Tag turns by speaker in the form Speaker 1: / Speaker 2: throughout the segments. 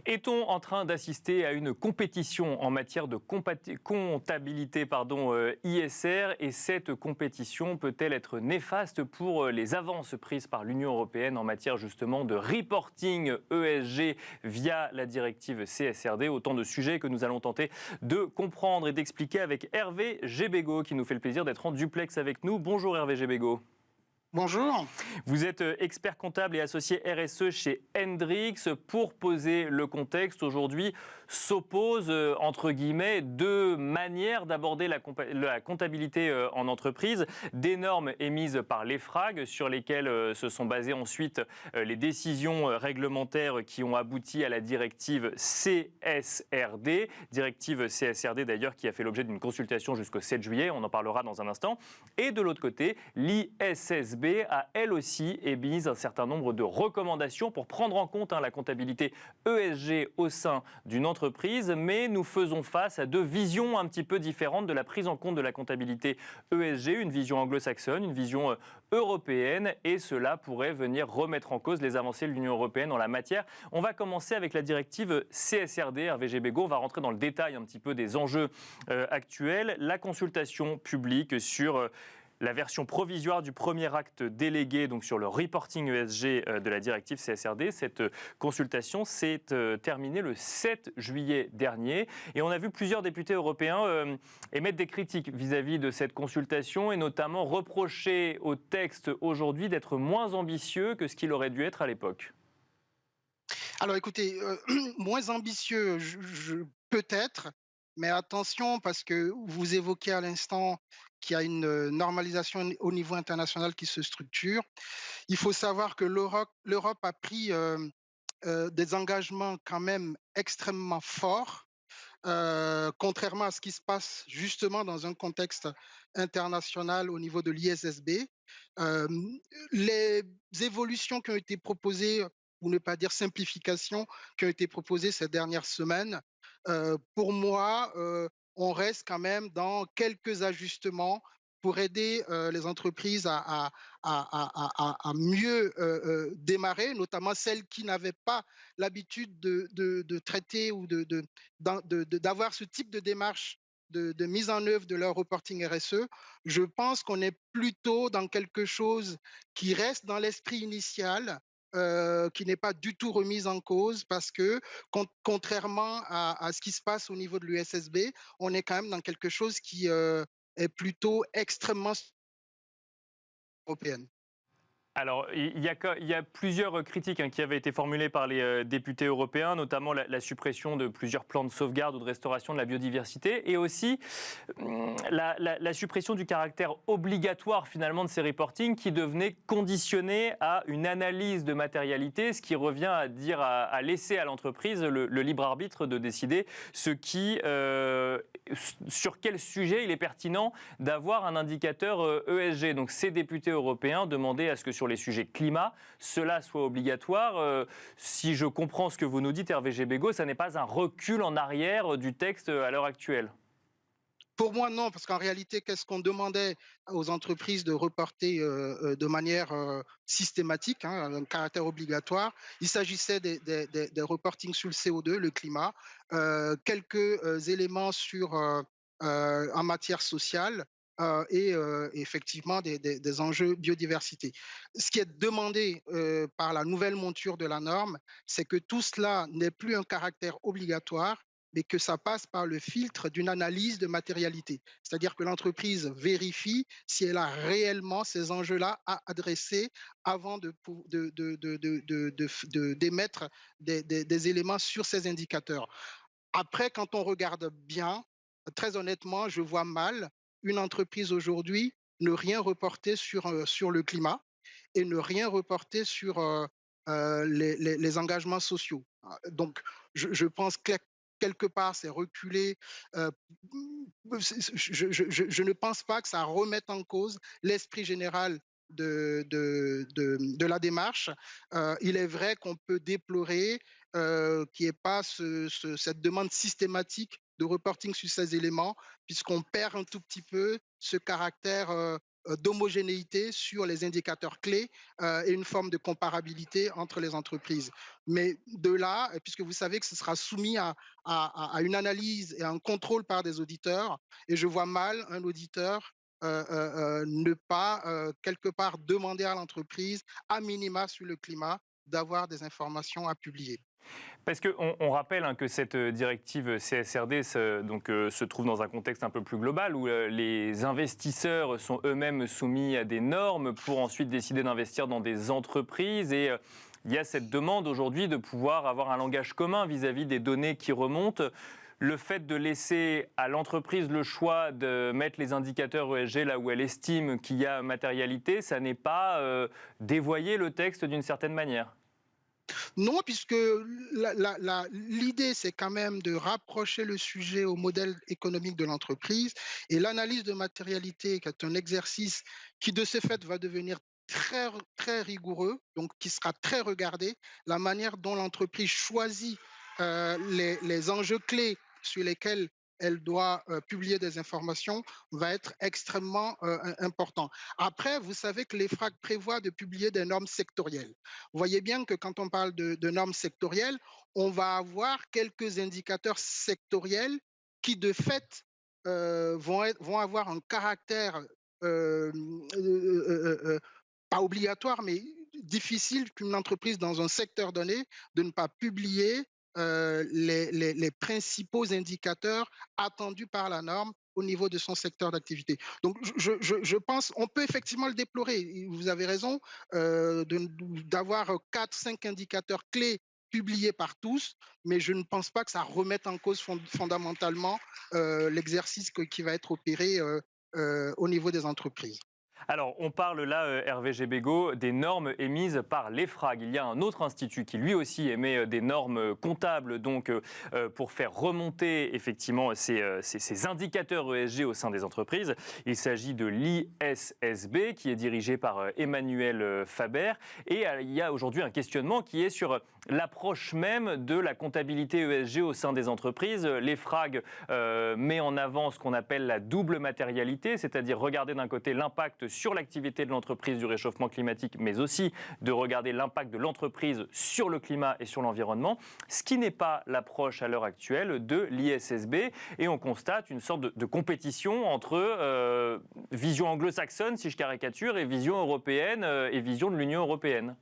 Speaker 1: Est-on en train d'assister à une compétition en matière de comptabilité ISR, et cette compétition peut-elle être néfaste pour les avances prises par l'Union européenne en matière justement de reporting ESG via la directive CSRD? Autant de sujets que nous allons tenter de comprendre et d'expliquer avec Hervé Gebego qui nous fait le plaisir d'être en duplex avec nous. Bonjour Hervé Gebego.
Speaker 2: Bonjour.
Speaker 1: Vous êtes expert comptable et associé RSE chez Hendrix. Pour poser le contexte, aujourd'hui s'opposent entre guillemets deux manières d'aborder la comptabilité en entreprise. Des normes émises par l'EFRAG sur lesquelles se sont basées ensuite les décisions réglementaires qui ont abouti à la directive CSRD. Directive CSRD d'ailleurs qui a fait l'objet d'une consultation jusqu'au 7 juillet, on en parlera dans un instant. Et de l'autre côté, l'ISSB a elle aussi émis un certain nombre de recommandations pour prendre en compte la comptabilité ESG au sein d'une entreprise, mais nous faisons face à deux visions un petit peu différentes de la prise en compte de la comptabilité ESG, une vision anglo-saxonne, une vision européenne, et cela pourrait venir remettre en cause les avancées de l'Union européenne en la matière. On va commencer avec la directive CSRD. Hervé Gebego, on va rentrer dans le détail un petit peu des enjeux actuels. La consultation publique sur la version provisoire du premier acte délégué donc sur le reporting ESG de la directive CSRD. Cette consultation s'est terminée le 7 juillet dernier et on a vu plusieurs députés européens émettre des critiques vis-à-vis de cette consultation et notamment reprocher au texte aujourd'hui d'être moins ambitieux que ce qu'il aurait dû être à l'époque.
Speaker 2: Alors écoutez, moins ambitieux, peut-être, mais attention parce que vous évoquez à l'instant qu'il y a une normalisation au niveau international qui se structure. Il faut savoir que l'Europe a pris des engagements quand même extrêmement forts, contrairement à ce qui se passe justement dans un contexte international au niveau de l'ISSB. Euh, les évolutions qui ont été proposées, pour ne pas dire simplifications, qui ont été proposées ces dernières semaines, pour moi, on reste quand même dans quelques ajustements pour aider les entreprises à mieux démarrer, notamment celles qui n'avaient pas l'habitude de traiter ou d'avoir ce type de démarche de mise en œuvre de leur reporting RSE. Je pense qu'on est plutôt dans quelque chose qui reste dans l'esprit initial, qui n'est pas du tout remise en cause parce que, contrairement à ce qui se passe au niveau de l'USSB, on est quand même dans quelque chose qui est plutôt extrêmement européenne.
Speaker 1: Alors, il y a plusieurs critiques qui avaient été formulées par les députés européens, notamment la suppression de plusieurs plans de sauvegarde ou de restauration de la biodiversité, et aussi la suppression du caractère obligatoire finalement de ces reportings qui devenait conditionné à une analyse de matérialité, ce qui revient à dire à laisser à l'entreprise le libre arbitre de décider sur quel sujet il est pertinent d'avoir un indicateur ESG. Donc ces députés européens demandaient à ce que sur les sujets climat, cela soit obligatoire. Si je comprends ce que vous nous dites, Hervé Gebego, ça n'est pas un recul en arrière du texte à l'heure actuelle.
Speaker 2: Pour moi, non, parce qu'en réalité, qu'est-ce qu'on demandait aux entreprises de reporter de manière systématique, un caractère obligatoire? Il s'agissait des reportings sur le CO2, le climat, quelques éléments en matière sociale et effectivement des enjeux biodiversité. Ce qui est demandé par la nouvelle monture de la norme, c'est que tout cela n'ait plus un caractère obligatoire, mais que ça passe par le filtre d'une analyse de matérialité. C'est-à-dire que l'entreprise vérifie si elle a réellement ces enjeux-là à adresser avant d'émettre des éléments sur ces indicateurs. Après, quand on regarde bien, très honnêtement, je vois mal une entreprise aujourd'hui ne rien reporter sur le climat et ne rien reporter sur les engagements sociaux. Donc, je pense que quelque part, c'est reculé. Euh, je ne pense pas que ça remette en cause l'esprit général de la démarche. Il est vrai qu'on peut déplorer qu'il n'y ait pas cette demande systématique de reporting sur ces éléments, puisqu'on perd un tout petit peu ce caractère d'homogénéité sur les indicateurs clés et une forme de comparabilité entre les entreprises. Mais de là, puisque vous savez que ce sera soumis à une analyse et à un contrôle par des auditeurs, et je vois mal un auditeur ne pas, quelque part, demander à l'entreprise, à minima sur le climat, d'avoir des informations à publier.
Speaker 1: Parce qu'on rappelle que cette directive CSRD se trouve dans un contexte un peu plus global où les investisseurs sont eux-mêmes soumis à des normes pour ensuite décider d'investir dans des entreprises et il y a cette demande aujourd'hui de pouvoir avoir un langage commun vis-à-vis des données qui remontent. Le fait de laisser à l'entreprise le choix de mettre les indicateurs ESG là où elle estime qu'il y a matérialité, ça n'est pas dévoyer le texte d'une certaine manière.
Speaker 2: Non, puisque l'idée, c'est quand même de rapprocher le sujet au modèle économique de l'entreprise et l'analyse de matérialité, qui est un exercice qui, de ce fait, va devenir très rigoureux, donc qui sera très regardé, la manière dont l'entreprise choisit les enjeux clés sur lesquels elle doit publier des informations va être extrêmement important. Après, vous savez que les FRAC prévoient de publier des normes sectorielles. Vous voyez bien que quand on parle de normes sectorielles, on va avoir quelques indicateurs sectoriels qui, de fait, vont avoir un caractère euh, euh, euh, euh, pas obligatoire, mais difficile qu'une entreprise dans un secteur donné de ne pas publier les principaux indicateurs attendus par la norme au niveau de son secteur d'activité. Donc, je pense, on peut effectivement le déplorer. Vous avez raison d'avoir 4, 5 indicateurs clés publiés par tous, mais je ne pense pas que ça remette en cause fondamentalement l'exercice qui va être opéré au niveau des entreprises.
Speaker 1: Alors, on parle là, Hervé Gebego, des normes émises par l'EFRAG. Il y a un autre institut qui lui aussi émet des normes comptables donc, pour faire remonter effectivement ces indicateurs ESG au sein des entreprises. Il s'agit de l'ISSB qui est dirigé par Emmanuel Faber. Et il y a aujourd'hui un questionnement qui est sur l'approche même de la comptabilité ESG au sein des entreprises. L'EFRAG met en avant ce qu'on appelle la double matérialité, c'est-à-dire regarder d'un côté l'impact sur l'activité de l'entreprise du réchauffement climatique, mais aussi de regarder l'impact de l'entreprise sur le climat et sur l'environnement, ce qui n'est pas l'approche à l'heure actuelle de l'ISSB. Et on constate une sorte de compétition entre vision anglo-saxonne, si je caricature, et vision européenne et vision de l'Union européenne.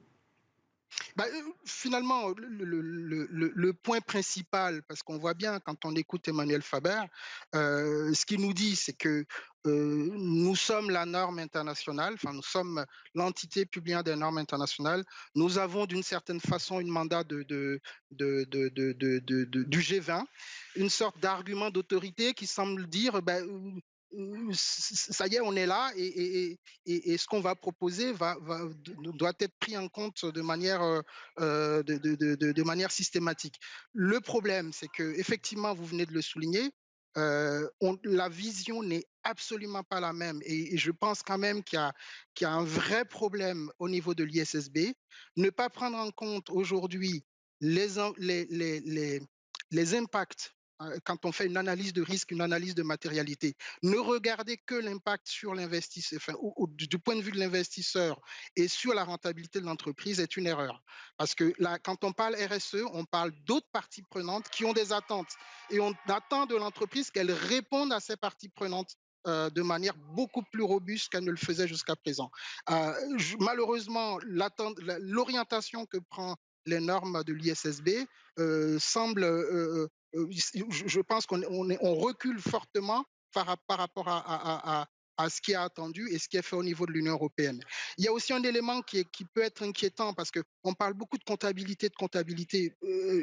Speaker 2: Bah, finalement, le point principal, parce qu'on voit bien quand on écoute Emmanuel Faber, ce qu'il nous dit, c'est que nous sommes la norme internationale, enfin nous sommes l'entité publiant des normes internationales. Nous avons d'une certaine façon une mandat du G20, une sorte d'argument d'autorité qui semble dire ça y est, on est là et ce qu'on va proposer doit être pris en compte de manière systématique. Le problème, c'est que effectivement, vous venez de le souligner, la vision n'est absolument pas la même et je pense quand même qu'il y a un vrai problème au niveau de l'ISSB. Ne pas prendre en compte aujourd'hui les impacts quand on fait une analyse de risque, une analyse de matérialité, ne regarder que l'impact sur l'investisseur, enfin, du point de vue de l'investisseur et sur la rentabilité de l'entreprise est une erreur. Parce que là, quand on parle RSE, on parle d'autres parties prenantes qui ont des attentes. Et on attend de l'entreprise qu'elle réponde à ces parties prenantes de manière beaucoup plus robuste qu'elle ne le faisait jusqu'à présent. Malheureusement, l'orientation que prend les normes de l'ISSB semble je pense qu'on recule fortement par rapport à ce qui est attendu et ce qui est fait au niveau de l'Union européenne. Il y a aussi un élément qui peut être inquiétant parce qu'on parle beaucoup de comptabilité, de comptabilité.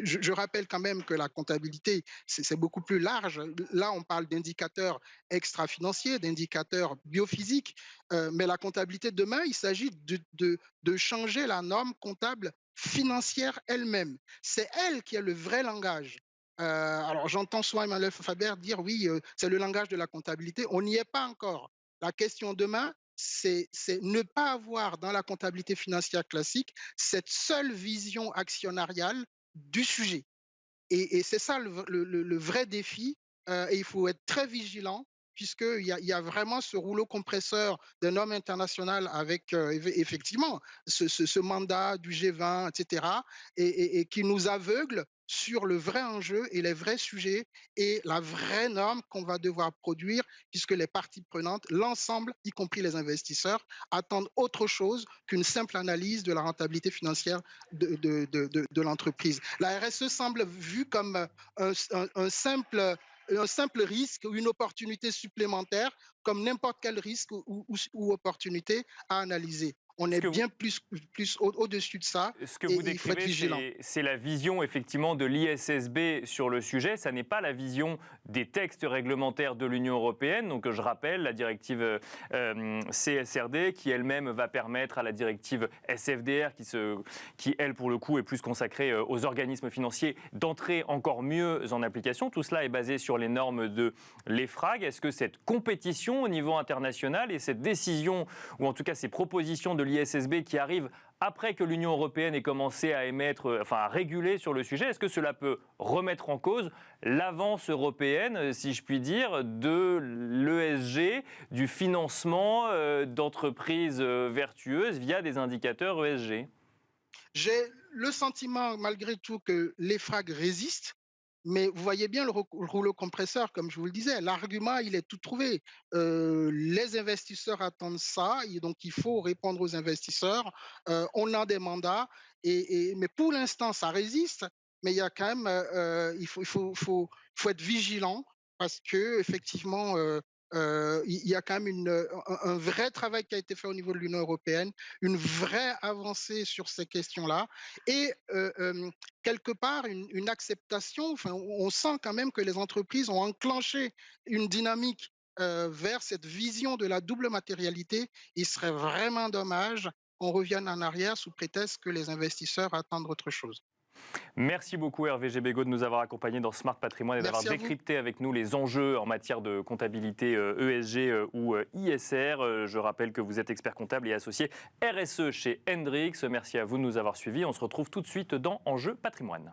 Speaker 2: Je rappelle quand même que la comptabilité, c'est beaucoup plus large. Là, on parle d'indicateurs extra-financiers, d'indicateurs biophysiques, mais la comptabilité de demain, il s'agit de changer la norme comptable financière elle-même. C'est elle qui est le vrai langage. Alors j'entends souvent Emmanuel Faber dire oui, c'est le langage de la comptabilité. On n'y est pas encore. La question demain, c'est ne pas avoir dans la comptabilité financière classique cette seule vision actionnariale du sujet. Et c'est ça le vrai défi. Et il faut être très vigilant puisqu'il y a vraiment ce rouleau compresseur d'un homme international avec effectivement ce mandat du G20, etc., et qui nous aveugle sur le vrai enjeu et les vrais sujets et la vraie norme qu'on va devoir produire, puisque les parties prenantes, l'ensemble, y compris les investisseurs, attendent autre chose qu'une simple analyse de la rentabilité financière de l'entreprise. La RSE semble vue comme un simple risque ou une opportunité supplémentaire, comme n'importe quel risque ou opportunité à analyser. On
Speaker 1: Ce
Speaker 2: est
Speaker 1: que vous,
Speaker 2: bien plus au-dessus de ça
Speaker 1: Ce que
Speaker 2: et
Speaker 1: vous
Speaker 2: il faut être
Speaker 1: décrivez,
Speaker 2: vigilant.
Speaker 1: c'est la vision effectivement de l'ISSB sur le sujet. Ça n'est pas la vision des textes réglementaires de l'Union européenne. Donc je rappelle la directive CSRD qui elle-même va permettre à la directive SFDR qui elle pour le coup est plus consacrée aux organismes financiers d'entrer encore mieux en application. Tout cela est basé sur les normes de l'EFRAG. Est-ce que cette compétition au niveau international et cette décision ou en tout cas ces propositions de l'ISSB qui arrivent après que l'Union européenne ait commencé à à réguler sur le sujet, est-ce que cela peut remettre en cause l'avance européenne, si je puis dire, de l'ESG, du financement d'entreprises vertueuses via des indicateurs ESG?
Speaker 2: J'ai le sentiment, malgré tout, que l'EFRAG résiste, mais vous voyez bien le rouleau compresseur, comme je vous le disais. L'argument, il est tout trouvé. Les investisseurs attendent ça, et donc il faut répondre aux investisseurs. On a des mandats, mais pour l'instant, ça résiste. Mais il y a quand même, il faut être vigilant parce que effectivement, il y a quand même un vrai travail qui a été fait au niveau de l'Union européenne, une vraie avancée sur ces questions-là, et quelque part une acceptation. Enfin, on sent quand même que les entreprises ont enclenché une dynamique vers cette vision de la double matérialité. Il serait vraiment dommage qu'on revienne en arrière sous prétexte que les investisseurs attendent autre chose.
Speaker 1: Merci beaucoup Hervé Gebego de nous avoir accompagnés dans Smart Patrimoine et d'avoir
Speaker 2: Merci à vous.
Speaker 1: décrypté avec nous les enjeux en matière de comptabilité ESG ou ISR. Je rappelle que vous êtes expert comptable et associé RSE chez Hendrix. Merci à vous de nous avoir suivis. On se retrouve tout de suite dans Enjeux Patrimoine.